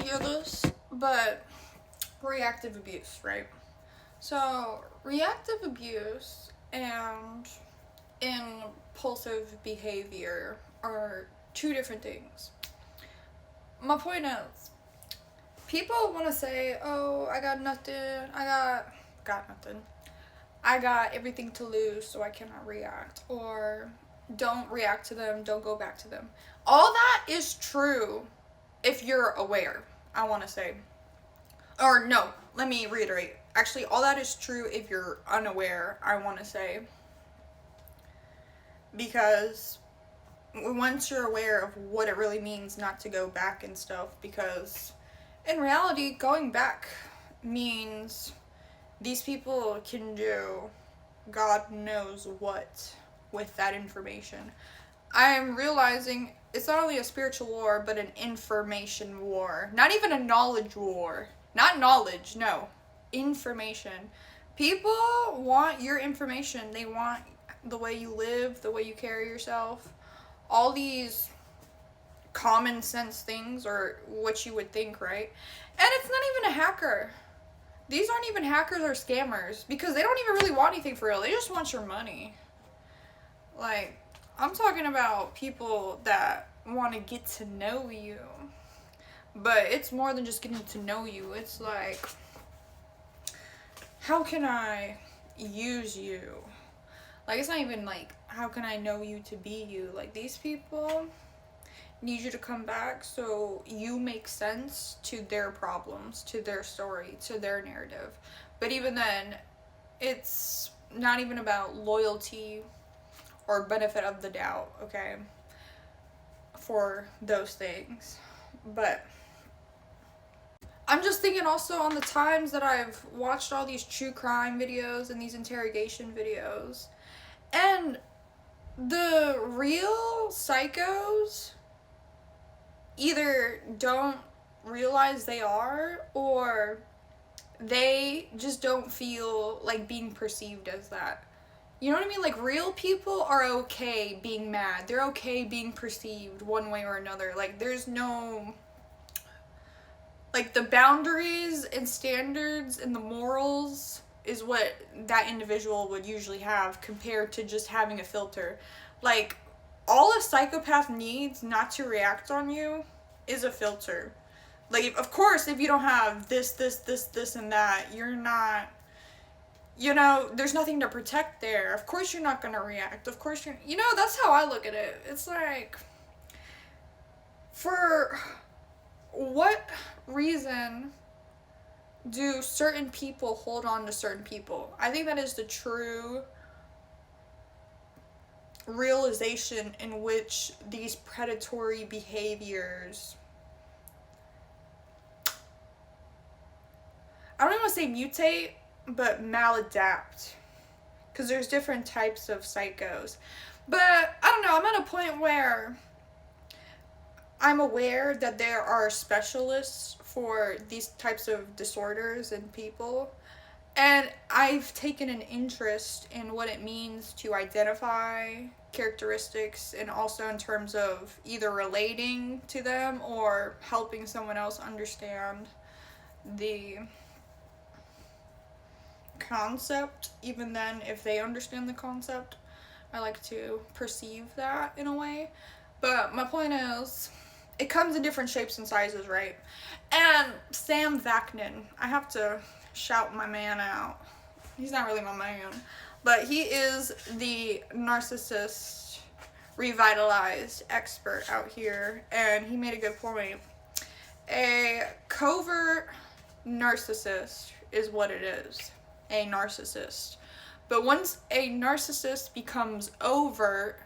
to hear this, but reactive abuse, right? So, reactive abuse and impulsive behavior are two different things. My point is, people want to say, oh, I got nothing, got nothing. I got everything to lose, so I cannot react. Or, don't react to them, don't go back to them. All that is true if you're aware, I want to say. Or, no, let me reiterate. Actually, all that is true if you're unaware, I want to say. Because once you're aware of what it really means not to go back and stuff, because in reality, going back means these people can do God knows what with that information. I'm realizing it's not only a spiritual war, but an information war. Not even a knowledge war. Not knowledge, no. Information. People want your information. They want the way you live, the way you carry yourself. All these common sense things, or what you would think, right? And it's not even a hacker. These aren't even hackers or scammers, because they don't even really want anything for real. They just want your money. Like, I'm talking about people that want to get to know you. But it's more than just getting to know you. It's like, how can I use you? Like, it's not even like, how can I know you to be you? Like, these people need you to come back so you make sense to their problems, to their story, to their narrative. But even then, it's not even about loyalty or benefit of the doubt, okay, for those things. But I'm just thinking also on the times that I've watched all these true crime videos and these interrogation videos, and the real psychos either don't realize they are, or they just don't feel like being perceived as that. You know what I mean? Like, real people are okay being mad. They're okay being perceived one way or another. Like, there's no, like, the boundaries and standards and the morals is what that individual would usually have compared to just having a filter. Like, all a psychopath needs not to react on you is a filter. Like, of course, if you don't have this, and that, you're not, you know, there's nothing to protect there. Of course you're not going to react. Of course you're, you know, that's how I look at it. It's like, for what reason do certain people hold on to certain people? I think that is the true realization in which these predatory behaviors, I don't even want to say mutate, but maladapt, because there's different types of psychos. But I don't know, I'm at a point where I'm aware that there are specialists for these types of disorders in people, and I've taken an interest in what it means to identify characteristics, and also in terms of either relating to them or helping someone else understand the concept. Even then, if they understand the concept, I like to perceive that in a way. But my point is, it comes in different shapes and sizes, right? And Sam Vaknin, I have to shout my man out. He's not really my man, but he is the narcissist revitalized expert out here, and he made a good point. A covert narcissist is what it is, a narcissist. But once a narcissist becomes overt,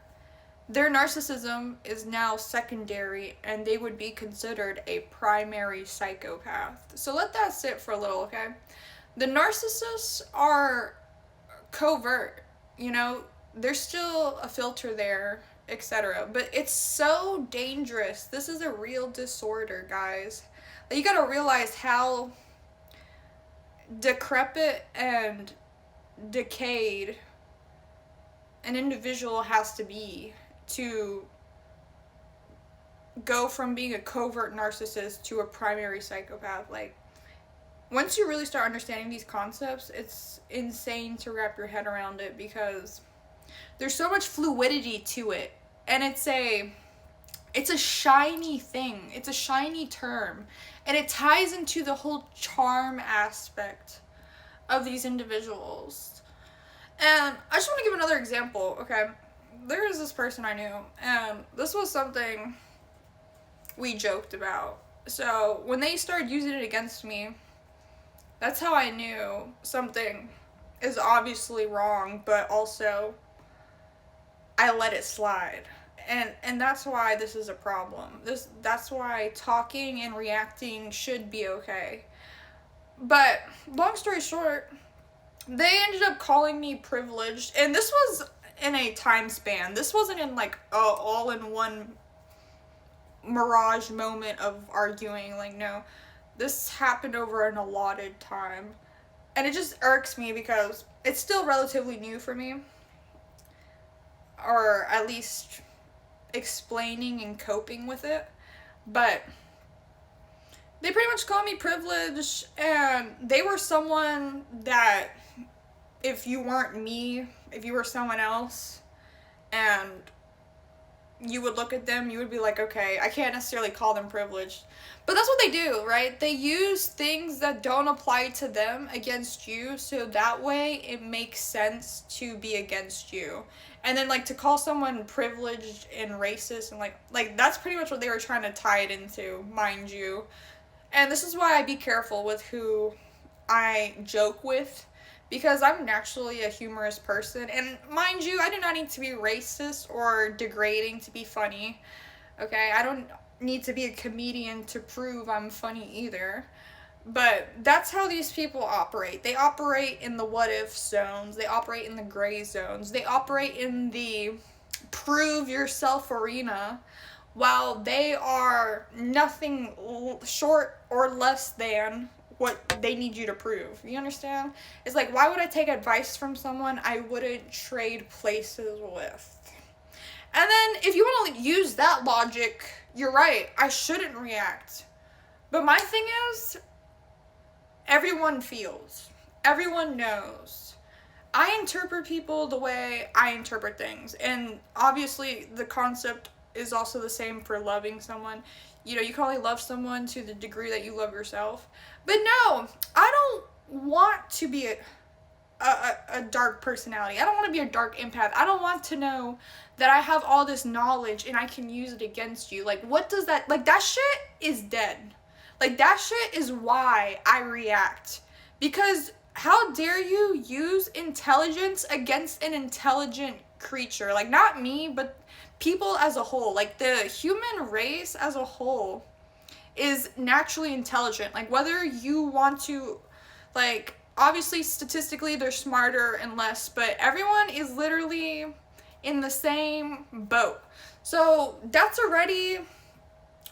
their narcissism is now secondary, and they would be considered a primary psychopath. So let that sit for a little, okay? The narcissists are covert, you know, there's still a filter there, etc. But it's so dangerous. This is a real disorder, guys. You gotta realize how decrepit and decayed an individual has to be to go from being a covert narcissist to a primary psychopath. Like, once you really start understanding these concepts, it's insane to wrap your head around it, because there's so much fluidity to it. And it's a shiny thing. It's a shiny term. And it ties into the whole charm aspect of these individuals. And I just want to give another example, okay? There is this person I knew, and this was something we joked about. So when they started using it against me, that's how I knew something is obviously wrong, but also I let it slide. And that's why this is a problem. That's why talking and reacting should be okay. But long story short, they ended up calling me privileged, and this was in a time span. This wasn't in like a all in one mirage moment of arguing. Like, no, this happened over an allotted time. And it just irks me because it's still relatively new for me, or at least explaining and coping with it. But they pretty much call me privileged, and they were someone that, if you weren't me, if you were someone else, and you would look at them, you would be like, okay, I can't necessarily call them privileged. But that's what they do, right? They use things that don't apply to them against you, so that way it makes sense to be against you. And then, like, to call someone privileged and racist, and like that's pretty much what they were trying to tie it into, mind you. And this is why I be careful with who I joke with, because I'm naturally a humorous person. And mind you, I do not need to be racist or degrading to be funny. Okay? I don't need to be a comedian to prove I'm funny either. But that's how these people operate. They operate in the what if zones. They operate in the gray zones. They operate in the prove yourself arena, while they are nothing short or less than what they need you to prove. You understand? It's like, why would I take advice from someone I wouldn't trade places with? And then, if you want to use that logic, you're right. I shouldn't react. But my thing is, everyone feels. Everyone knows. I interpret people the way I interpret things. And obviously, the concept is also the same for loving someone. You know, you can only love someone to the degree that you love yourself. But no, I don't want to be a dark personality. I don't want to be a dark empath. I don't want to know that I have all this knowledge and I can use it against you. Like, what does that, like, that shit is dead. Like, that shit is why I react. Because how dare you use intelligence against an intelligent creature? Like, not me, but people as a whole. Like, the human race as a whole is naturally intelligent. Like, whether you want to, like, obviously statistically they're smarter and less, but everyone is literally in the same boat. So that's already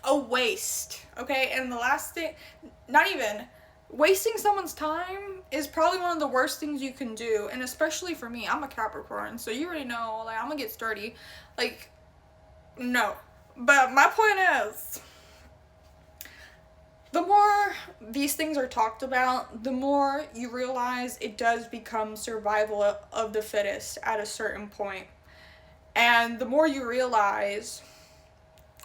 a waste, okay? And the last thing, not even, wasting someone's time is probably one of the worst things you can do. And especially for me, I'm a Capricorn, so you already know, like, I'm gonna get sturdy. Like, no. But my point is, the more these things are talked about, the more you realize it does become survival of the fittest at a certain point. And the more you realize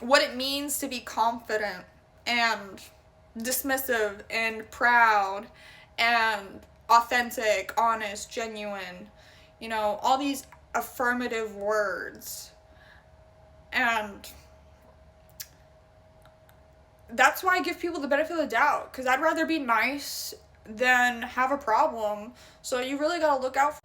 what it means to be confident and dismissive and proud and authentic, honest, genuine, you know, all these affirmative words. And that's why I give people the benefit of the doubt, because I'd rather be nice than have a problem. So you really gotta look out for